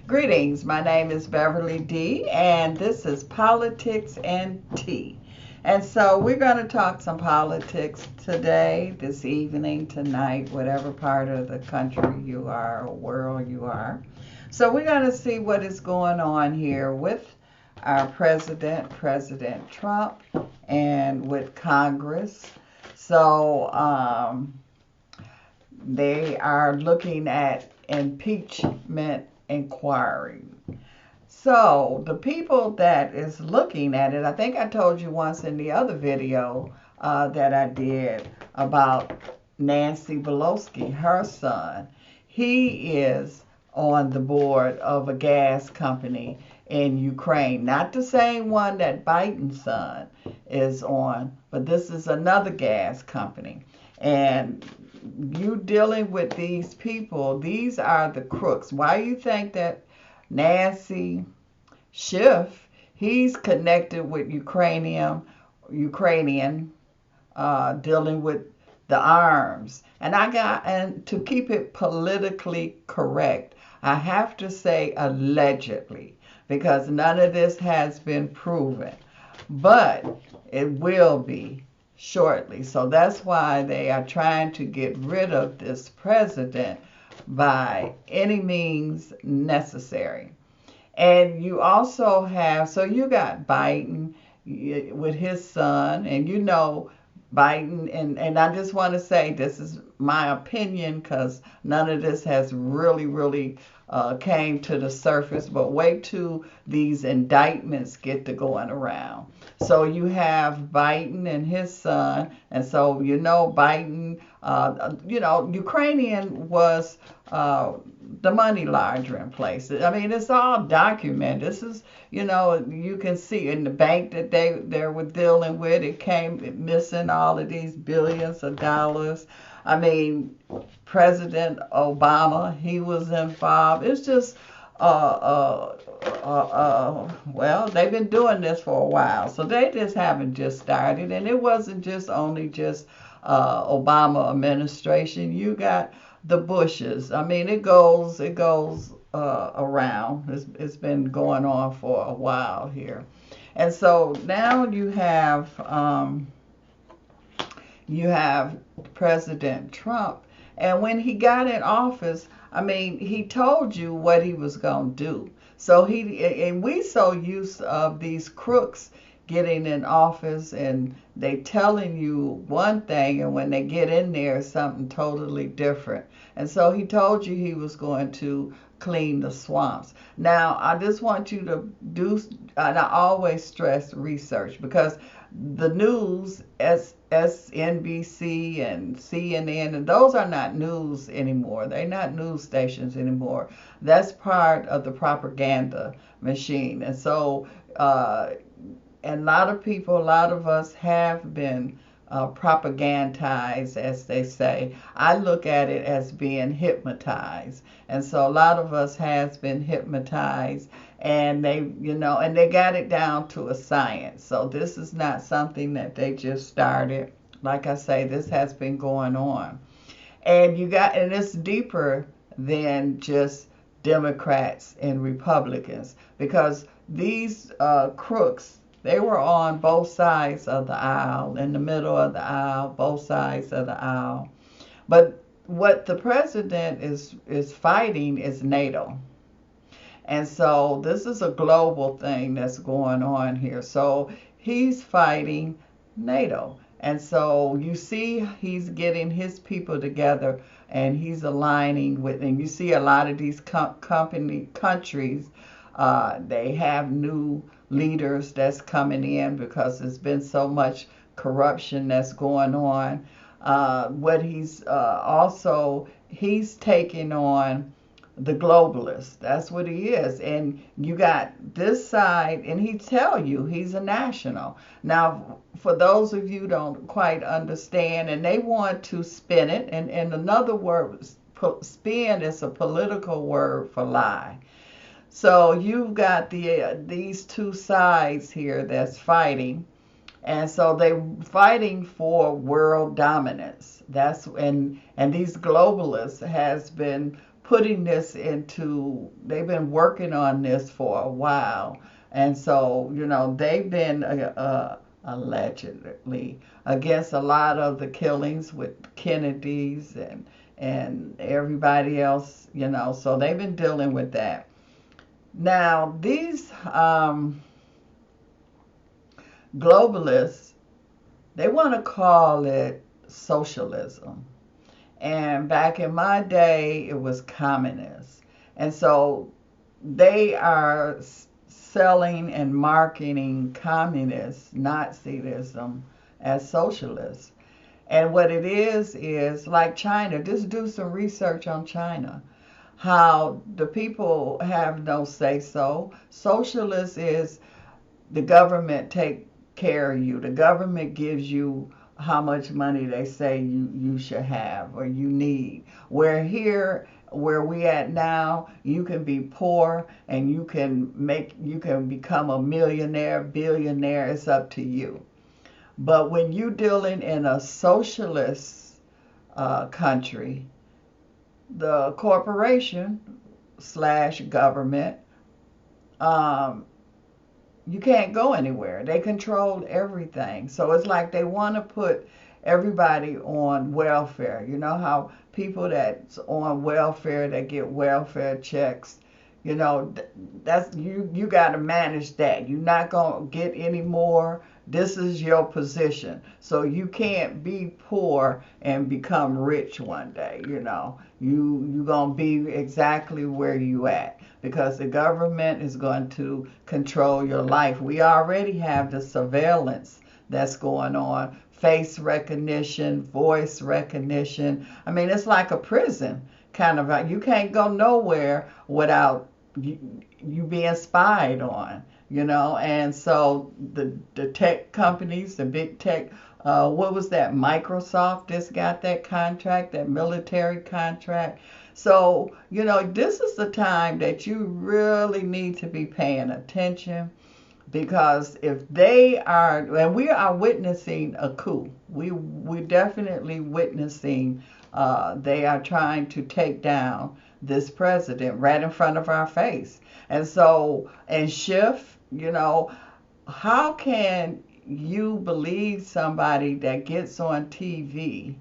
Greetings, my name is Beverly D, and this is Politics and Tea. And so we're going to talk some politics today, this evening, tonight, whatever part of the country you are or world you are. So we're going to see what is going on here with our president, President Trump, and with Congress. So they are looking at impeachment inquiry. So the people that is looking at it, I think I told you once in the other video that I did about Nancy Pelosi, her son. He is on the board of a gas company in Ukraine. Not the same one that Biden's son is on, but this is another gas company. And you dealing with these people, these are the crooks. Why you think that Nancy Schiff, he's connected with Ukrainian dealing with the arms. And to keep it politically correct, I have to say allegedly, because none of this has been proven, but it will be shortly. So that's why they are trying to get rid of this president by any means necessary. And you also have, so you got Biden with his son, and you know Biden, and I just want to say this is my opinion because none of this has really came to the surface, but wait till these indictments get to going around. So you have Biden and his son, and so you know Biden, Ukrainian was the money laundering place. I mean, it's all documented. This is, you can see in the bank that they were dealing with, it came missing all of these billions of dollars. I mean, President Obama, he was involved. It's just, well, they've been doing this for a while. So they just haven't just started. And it wasn't just only just Obama administration. You got the Bushes. I mean, it goes around. It's been going on for a while here. And so now you have President Trump, and when he got in office, I mean, he told you what he was going to do. So we so used of these crooks getting in office and they telling you one thing, and when they get in there, something totally different. And so he told you he was going to clean the swamps. Now, I just want you to do, and I always stress research, because the news, SNBC and CNN, and those are not news anymore. They're not news stations anymore. That's part of the propaganda machine. And so, and a lot of us have been propagandized, as they say. I look at it as being hypnotized. And so a lot of us has been hypnotized, and they got it down to a science. So this is not something that they just started. Like I say, this has been going on. And it's deeper than just Democrats and Republicans, because these crooks, they were on both sides of the aisle, in the middle of the aisle, both sides of the aisle. But what the president is fighting is NATO. And so this is a global thing that's going on here. So he's fighting NATO. And so you see he's getting his people together, and he's aligning with, and you see a lot of these countries, they have new leaders that's coming in because there's been so much corruption that's going on. He's taking on the globalist. That's what he is. And you got this side, and he tell you he's a national. Now, for those of you who don't quite understand, and they want to spin it, and another word, spin is a political word for lie. So you've got these two sides here that's fighting, and so they're fighting for world dominance. And these globalists has been putting this into, they've been working on this for a while. And so, they've been allegedly against a lot of the killings with Kennedys and everybody else, so they've been dealing with that. Now, these globalists, they want to call it socialism. And back in my day, it was communist. And so they are selling and marketing communist Nazism as socialist. And what it is like China. Just do some research on China. How the people have no say so. Socialist is the government take care of you. The government gives you how much money they say you should have or you need. Where here, where we at now, you can be poor and you can become a millionaire, billionaire. It's up to you. But when you're dealing in a socialist country, the corporation / government, you can't go anywhere. They control everything. So it's like they want to put everybody on welfare. You know how people that's on welfare, that get welfare checks, that's you got to manage that. You're not going to get any more. This is your position. So you can't be poor and become rich one day, You're going to be exactly where you at because the government is going to control your life. We already have the surveillance that's going on, face recognition, voice recognition. I mean, it's like a prison kind of. You can't go nowhere without you being spied on. And so the tech companies, the big tech, what was that? Microsoft just got that contract, that military contract. So, this is the time that you really need to be paying attention because if they are, and we are witnessing a coup, we're definitely witnessing they are trying to take down this president right in front of our face. And so, and Schiff, how can you believe somebody that gets on TV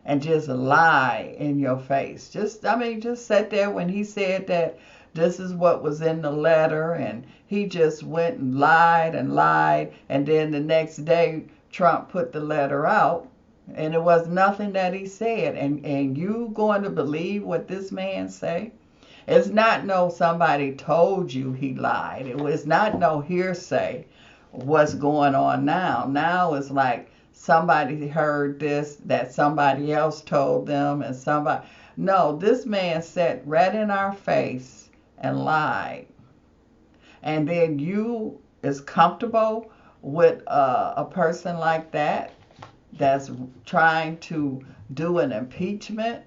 and just lie in your face? Just sat there when he said that this is what was in the letter and he just went and lied, and then the next day Trump put the letter out and it was nothing that he said, and you going to believe what this man say? It's not no somebody told you he lied. It was not no hearsay what's going on now. Now it's like somebody heard this, that somebody else told them, and somebody. No, this man sat right in our face and lied. And then you is comfortable with a person like that that's trying to do an impeachment?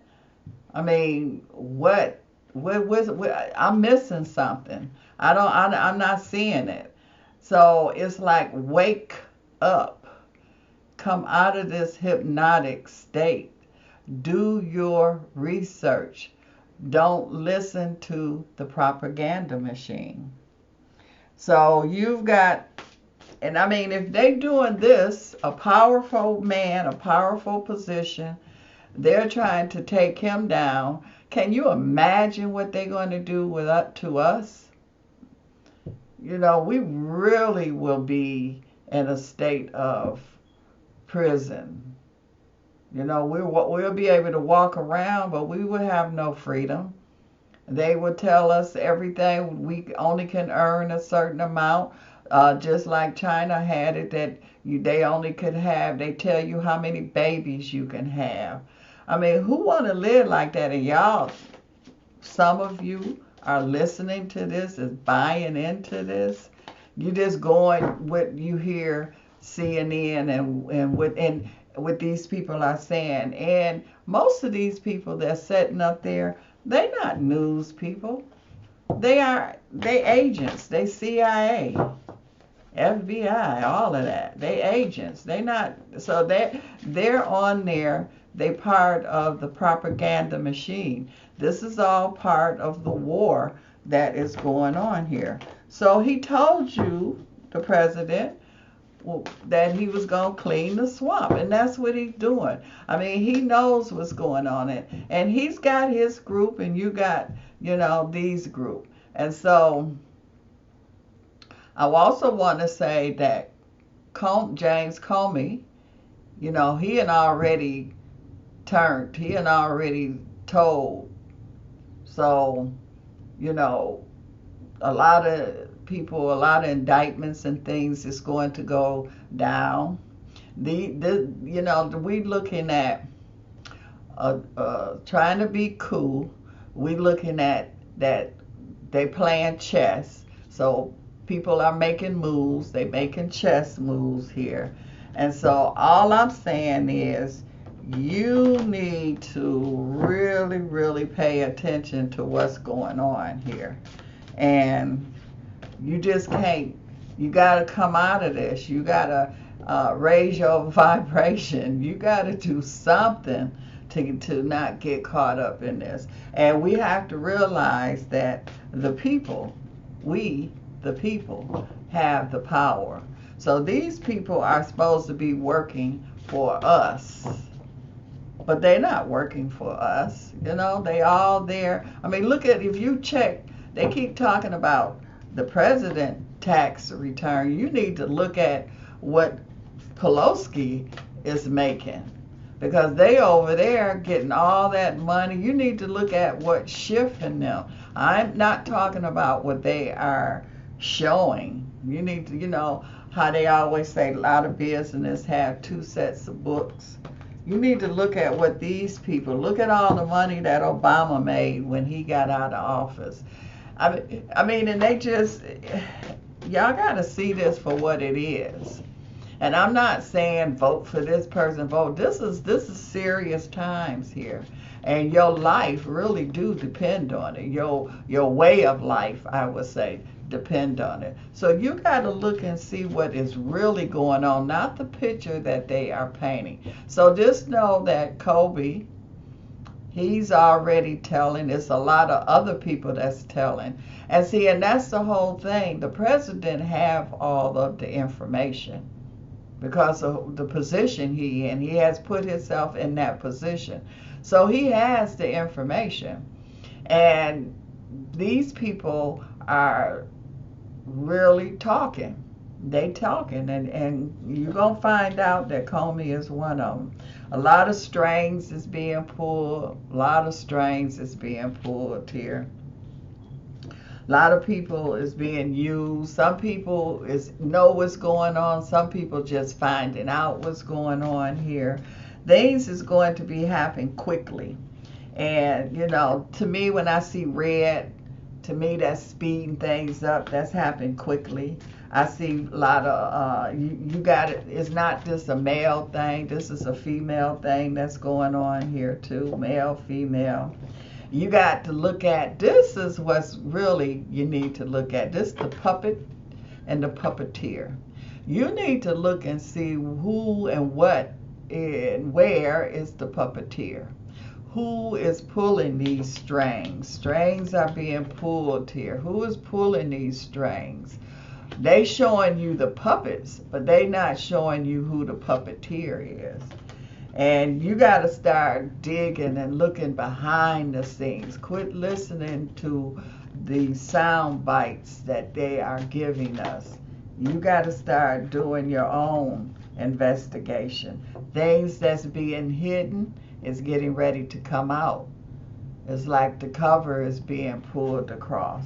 I mean, what I'm missing something. I'm not seeing it. So it's like, wake up, come out of this hypnotic state, do your research, don't listen to the propaganda machine. So you've got, and I mean, if they're doing this, a powerful man, a powerful position, they're trying to take him down. Can you imagine what they're going to do to us? We really will be in a state of prison. We'll be able to walk around, but we will have no freedom. They will tell us everything. We only can earn a certain amount, just like China had it, that they only could have, they tell you how many babies you can have. I mean, who want to live like that? And y'all, some of you are listening to this, is buying into this. You just going what you hear CNN and what these people are saying. And most of these people that's sitting up there, they're not news people. They agents. They CIA, FBI, all of that. They agents. They not, so they're on there. They part of the propaganda machine. This is all part of the war that is going on here. So he told you, the president, that he was going to clean the swamp, and that's what he's doing. I mean, he knows what's going on, and he's got his group, and you got, these group. And so I also want to say that James Comey, he had already told. So, a lot of people, a lot of indictments and things is going to go down. We looking at trying to be cool. We looking at that they playing chess. So people are making moves. They making chess moves here. And so all I'm saying is you need to really, really pay attention to what's going on here. And you just can't, you got to come out of this. You got to raise your vibration. You got to do something to not get caught up in this. And we have to realize that the people, the people, have the power. So these people are supposed to be working for us. But they're not working for us. They all there. I mean, look at, if you check, they keep talking about the president tax return. You need to look at what Pelosi is making, because they over there getting all that money. You need to look at what Schiff and them. I'm not talking about what they are showing. You need to, how they always say a lot of business have two sets of books. You need to look at what these people, look at all the money that Obama made when he got out of office. I mean, and they just, y'all got to see this for what it is. And I'm not saying vote for this person, vote. This is serious times here. And your life really do depend on it. Your way of life, I would say, depend on it. So you got to look and see what is really going on, not the picture that they are painting. So just know that Kobe, he's already telling. There's a lot of other people that's telling. And see, and that's the whole thing. The president have all of the information because of the position he in. He has put himself in that position. So he has the information. And these people are really talking. They talking, and you're going to find out that Comey is one of them. A lot of strings is being pulled. A lot of strings is being pulled here. A lot of people is being used. Some people know what's going on. Some people just finding out what's going on here. Things is going to be happening quickly. And, to me, when I see red, to me, that's speeding things up. That's happening quickly. I see a lot of, you got it. It's not just a male thing. This is a female thing that's going on here too. Male, female. You got to look at, this is what's really you need to look at. This is the puppet and the puppeteer. You need to look and see who and what and where is the puppeteer. Who is pulling these strings? Strings are being pulled here. Who is pulling these strings? They showing you the puppets, but they not showing you who the puppeteer is. And you got to start digging and looking behind the scenes. Quit listening to the sound bites that they are giving us. You got to start doing your own investigation. Things that's being hidden is getting ready to come out. It's like the cover is being pulled across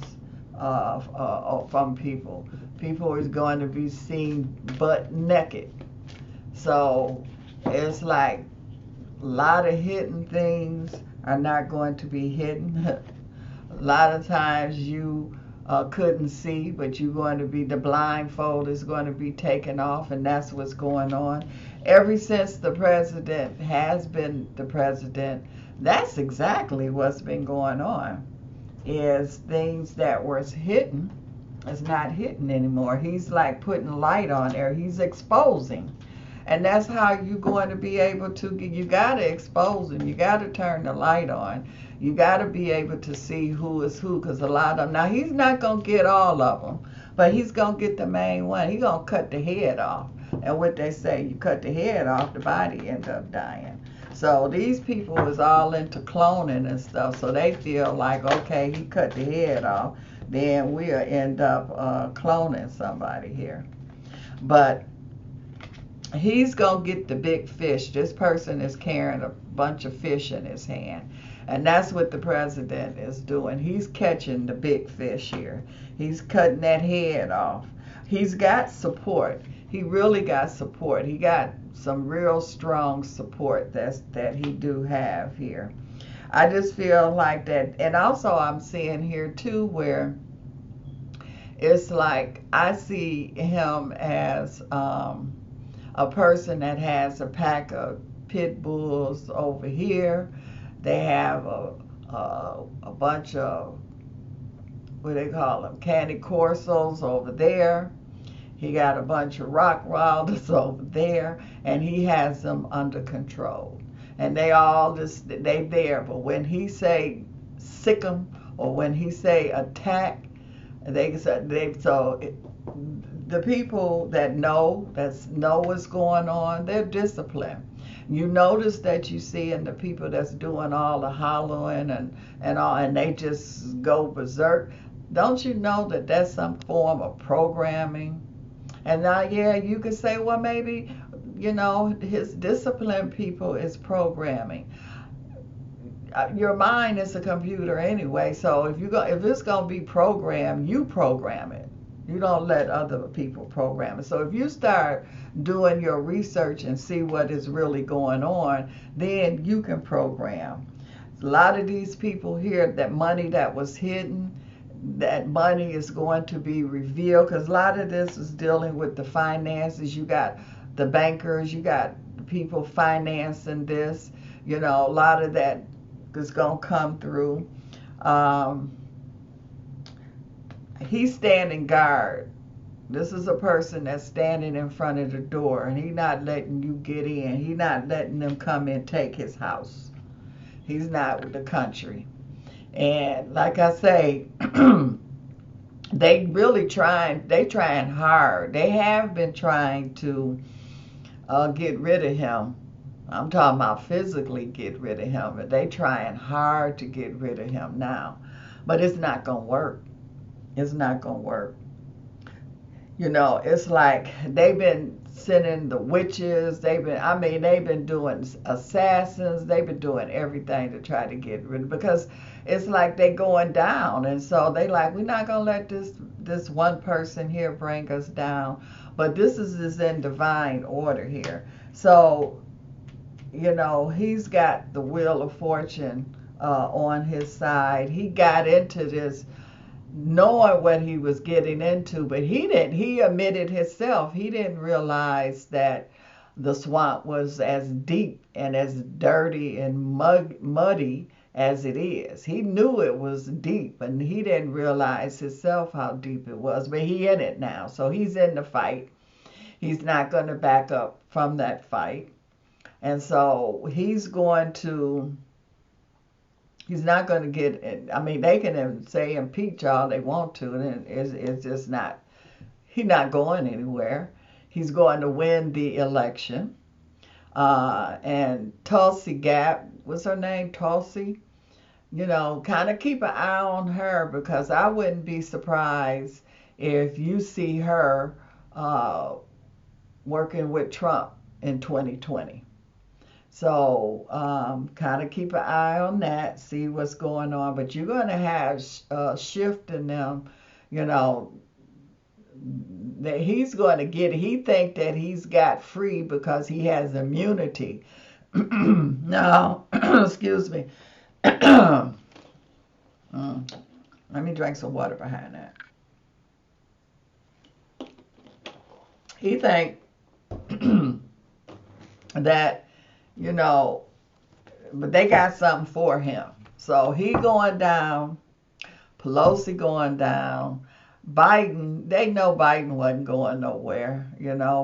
from people. People is going to be seen butt naked. So it's like a lot of hidden things are not going to be hidden. A lot of times you couldn't see, but you're going to be, the blindfold is going to be taken off, and that's what's going on. Ever since the president has been the president, that's exactly what's been going on, is things that was hidden is not hidden anymore. He's like putting light on there. He's exposing. And that's how you're going to be able to, you got to expose them. You got to turn the light on. You got to be able to see who is who, because a lot of them, now he's not going to get all of them, but he's going to get the main one. He's going to cut the head off. And what they say, you cut the head off, the body ends up dying. So these people is all into cloning and stuff, so they feel like, okay, he cut the head off, then we'll end up cloning somebody here. But he's going to get the big fish. This person is carrying a bunch of fish in his hand. And that's what the president is doing. He's catching the big fish here. He's cutting that head off. He's got support. He really got support. He got some real strong support that he do have here. I just feel like that. And also I'm seeing here too where it's like I see him as a person that has a pack of pit bulls over here. They have a bunch of, what they call them, candy corsos over there. He got a bunch of Rockwilders over there, and he has them under control. And they all just, they there. But when he say sick 'em, or when he say attack, the people that know what's going on, they're disciplined. You notice that you see in the people that's doing all the hollering and all, and they just go berserk. Don't you know that that's some form of programming? And now, yeah, you could say, well, maybe, his disciplined people is programming. Your mind is a computer anyway, so if it's gonna be programmed, you program it. You don't let other people program it. So if you start doing your research and see what is really going on, then you can program. A lot of these people here, that money that was hidden, that money is going to be revealed, because a lot of this is dealing with the finances. You got the bankers, you got people financing this, a lot of that is going to come through. He's standing guard. This is a person that's standing in front of the door, and he's not letting you get in. He's not letting them come and take his house. He's not with the country. And like I say, they trying hard. They have been trying to get rid of him. I'm talking about physically get rid of him, but they trying hard to get rid of him now. But it's not going to work. It's not going to work. It's like they've been sending the witches. They've been doing assassins. They've been doing everything to try to get rid of, because it's like they going down. And so they like, we're not going to let this one person here bring us down. But this is in divine order here. So, he's got the wheel of fortune on his side. He got into this knowing what he was getting into, but he admitted himself, he didn't realize that the swamp was as deep and as dirty and muddy as it is. He knew it was deep, and he didn't realize himself how deep it was, but he in it now. So he's in the fight. He's not going to back up from that fight. And so he's not going to get it. I mean, they can say impeach all they want to, and it's just not, he's not going anywhere. He's going to win the election. And Tulsi Gabbard, what's her name? Tulsi? Kind of keep an eye on her, because I wouldn't be surprised if you see her working with Trump in 2020. So kind of keep an eye on that, see what's going on. But you're going to have Schiff in them, that he's going to get. He think that he's got free because he has immunity. No, excuse me. Let me drink some water behind that. He think that, but they got something for him. So he going down, Pelosi going down, Biden, they know Biden wasn't going nowhere,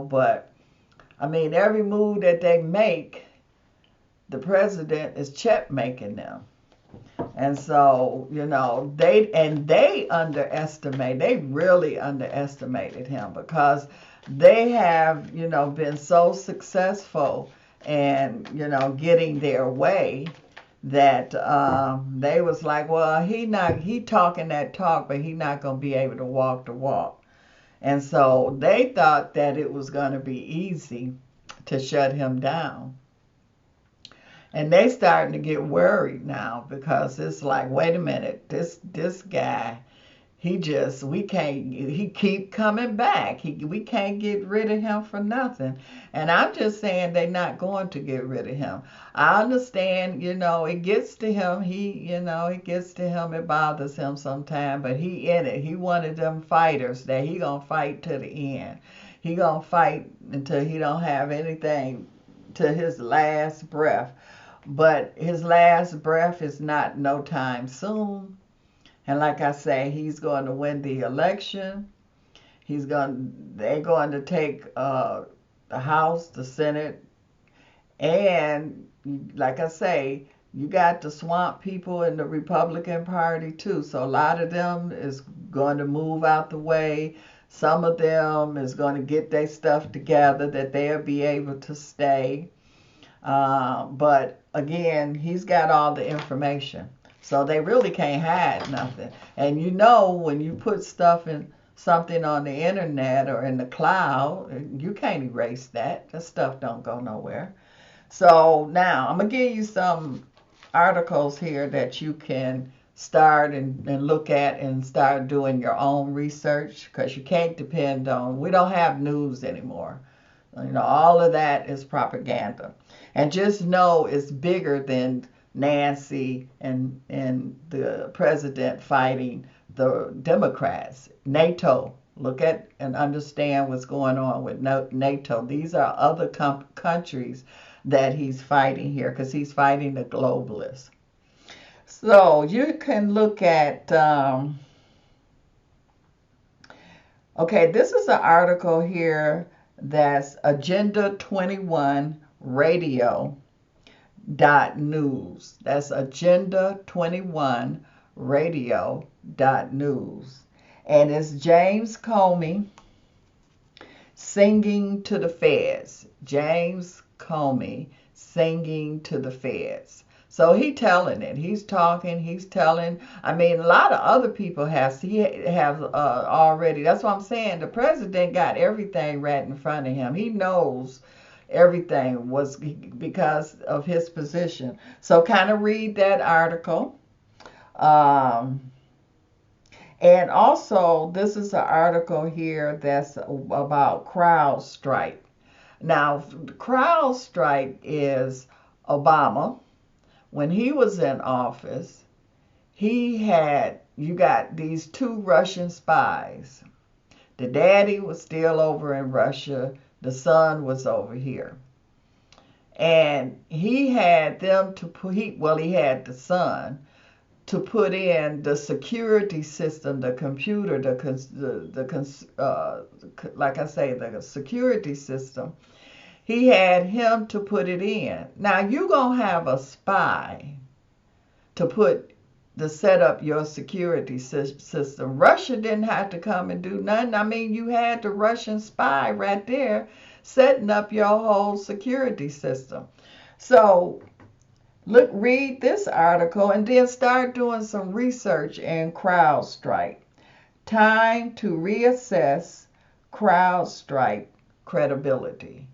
but I mean, every move that they make, the president is check making them. And so, they really underestimated him because they have, been so successful and, getting their way that they was like, well, he talking that talk, but he not going to be able to walk the walk. And so they thought that it was going to be easy to shut him down. And they starting to get worried now because it's like, wait a minute, this guy, he keep coming back. We can't get rid of him for nothing. And I'm just saying they're not going to get rid of him. I understand, it gets to him. It gets to him. It bothers him sometimes, but he in it. He one of them fighters that he gonna fight to the end. He gonna fight until he don't have anything, to his last breath. But his last breath is not no time soon. And like I say, he's going to win the election. They're going to take the House, the Senate, and like I say, you got the swamp people in the Republican Party too. So a lot of them is going to move out the way. Some of them is going to get their stuff together that they'll be able to stay. But again, he's got all the information. So they really can't hide nothing. And when you put something on the internet or in the cloud, you can't erase that. That stuff don't go nowhere. So now I'm going to give you some articles here that you can start and look at and start doing your own research, because you can't depend on, we don't have news anymore. All of that is propaganda. And just know it's bigger than Nancy and the president fighting the Democrats. NATO, look at and understand what's going on with NATO. These are other countries that he's fighting here, because he's fighting the globalists. So you can look at, okay, this is an article here that's Agenda 21 Radio .news. That's Agenda 21 Radio .news. And it's James Comey singing to the feds. James Comey singing to the feds. So he telling it. He's talking. He's telling. I mean, a lot of other people have already. That's what I'm saying. The president got everything right in front of him. He knows everything was because of his position. So kind of read that article. And also, this is an article here that's about Crowdstrike. Now, Crowdstrike is Obama. When he was in office, you got these two Russian spies. The daddy was still over in Russia. The son was over here. And he had them he had the son to put in the security system, the computer, like I say, the security system. He had him to put it in. Now you're going to have a spy to set up your security system. Russia didn't have to come and do nothing. I mean, you had the Russian spy right there setting up your whole security system. So read this article and then start doing some research in CrowdStrike. Time to reassess CrowdStrike credibility.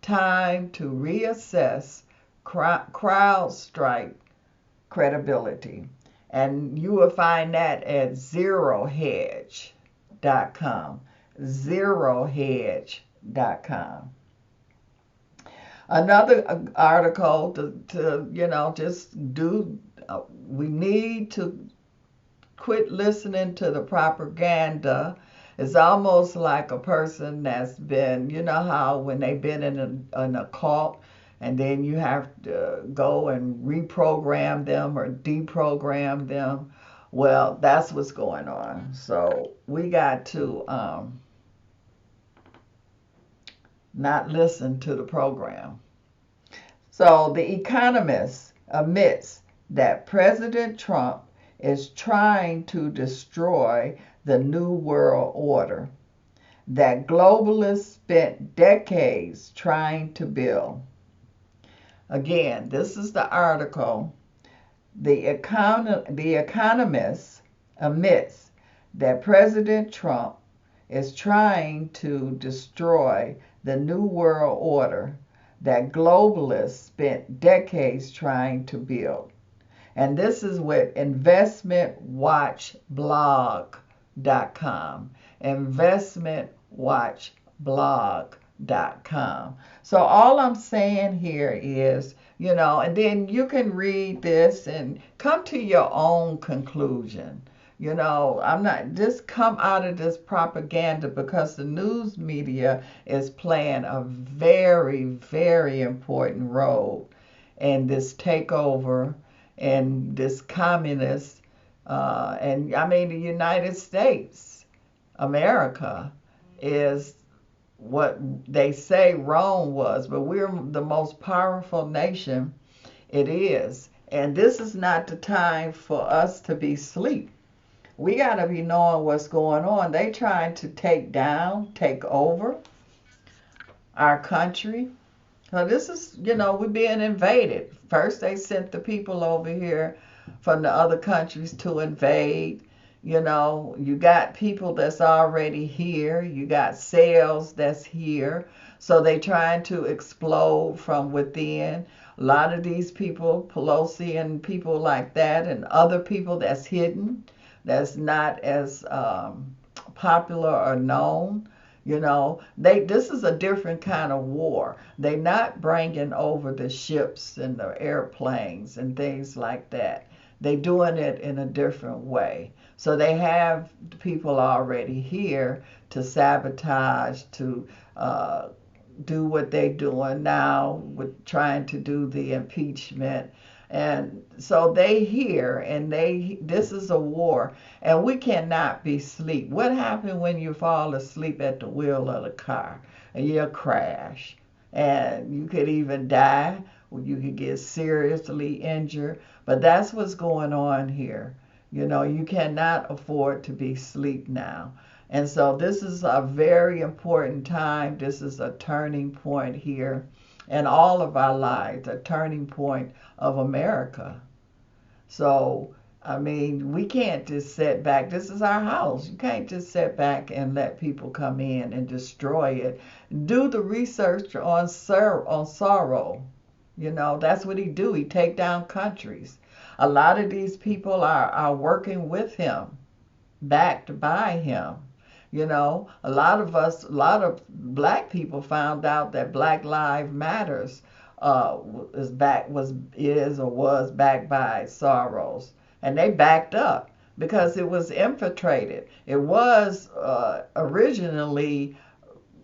Time to reassess CrowdStrike credibility. And you will find that at zerohedge.com. Zerohedge.com. Another article we need to quit listening to the propaganda. It's almost like a person that's been, how when they've been in a cult, and then you have to go and reprogram them or deprogram them. Well, that's what's going on. So we got to not listen to the program. So The Economist admits that President Trump is trying to destroy the New World Order that globalists spent decades trying to build. Again, this is the article. The Economist admits that President Trump is trying to destroy the New World Order that globalists spent decades trying to build. And this is with investmentwatchblog.com. Investmentwatchblog.com. So all I'm saying here is, and then you can read this and come to your own conclusion. I'm not just come out of this propaganda, because the news media is playing a very, very important role in this takeover and this communist, and I mean, the United States, America, is what they say Rome was, but we're the most powerful nation it is. And this is not the time for us to be asleep. We got to be knowing what's going on. They trying to take over our country. So this is, we're being invaded. First, they sent the people over here from the other countries to invade. You got people that's already here. You got cells that's here. So they trying to explode from within. A lot of these people, Pelosi and people like that, and other people that's hidden, that's not as popular or known. This is a different kind of war. They're not bringing over the ships and the airplanes and things like that. They're doing it in a different way. So they have people already here to sabotage, to do what they're doing now with trying to do the impeachment. And so they here, and this is a war, and we cannot be asleep. What happens when you fall asleep at the wheel of the car and you'll crash, and you could even die, or you could get seriously injured? But that's what's going on here. You cannot afford to be asleep now. And so this is a very important time. This is a turning point here in all of our lives, a turning point of America. So, I mean, we can't just sit back. This is our house. You can't just sit back and let people come in and destroy it. Do the research on Soros. That's what he do. He take down countries. A lot of these people are working with him, backed by him. A lot of black people found out that Black Lives Matters was backed by Soros, and they backed up because it was infiltrated. It was originally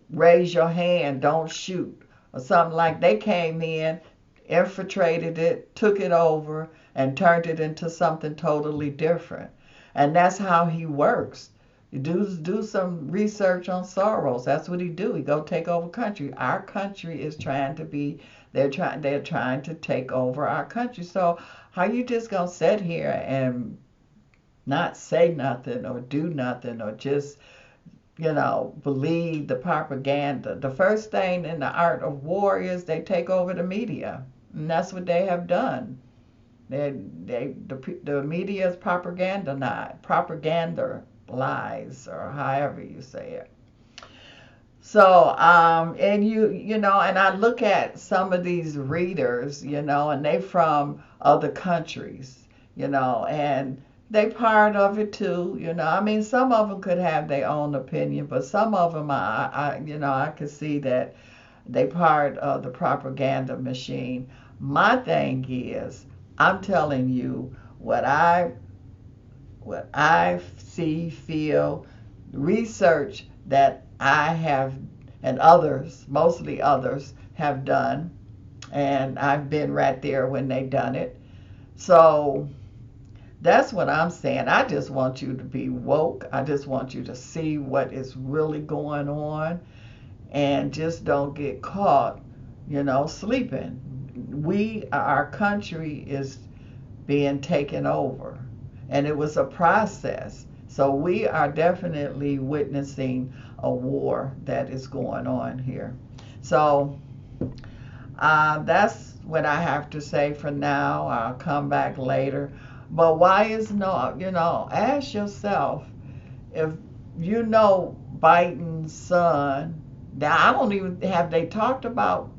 raise your hand, don't shoot, or something like. They came in, infiltrated it, took it over, and turned it into something totally different. And that's how he works. You do some research on Soros. That's what he do. He go take over country. Our country is trying to be. They're trying to take over our country. So how you just gonna sit here and not say nothing or do nothing or just believe the propaganda? The first thing in the art of war is they take over the media, and that's what they have done. The media's propaganda lies, or however you say it. So and and I look at some of these readers, and they from other countries, and they part of it too. I mean, some of them could have their own opinion, but some of them I could see that they part of the propaganda machine. My thing is, I'm telling you what I see, feel, research that I have, and others, mostly others, have done, and I've been right there when they done it. So that's what I'm saying. I just want you to be woke. I just want you to see what is really going on, and just don't get caught, sleeping. Our country is being taken over. And it was a process. So we are definitely witnessing a war that is going on here. So that's what I have to say for now. I'll come back later. But why is no, ask yourself if you know Biden's son. Now, I don't even have they talked about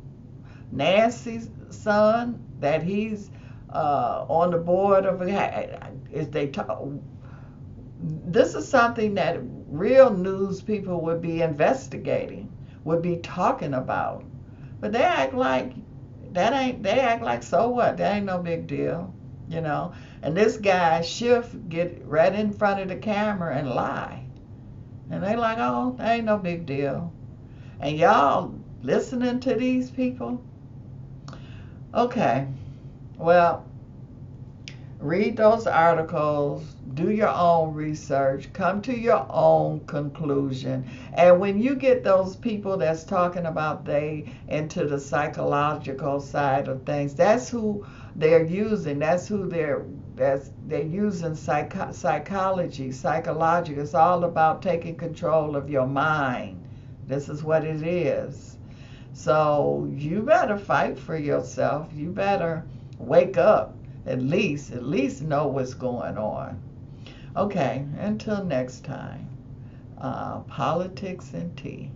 Nancy's son that he's on the board of. Is they talk, this is something that real news people would be investigating, would be talking about. But they act like that ain't. They act like so what? That ain't no big deal, And this guy Schiff get right in front of the camera and lie, and they like, oh, that ain't no big deal. And y'all listening to these people? Okay, well, read those articles, do your own research, come to your own conclusion. And when you get those people that's talking about they into the psychological side of things, that's who they're using. That's who they're using psychology. It's all about taking control of your mind. This is what it is. So you better fight for yourself. You better wake up. At least know what's going on. Okay, until next time, politics and tea.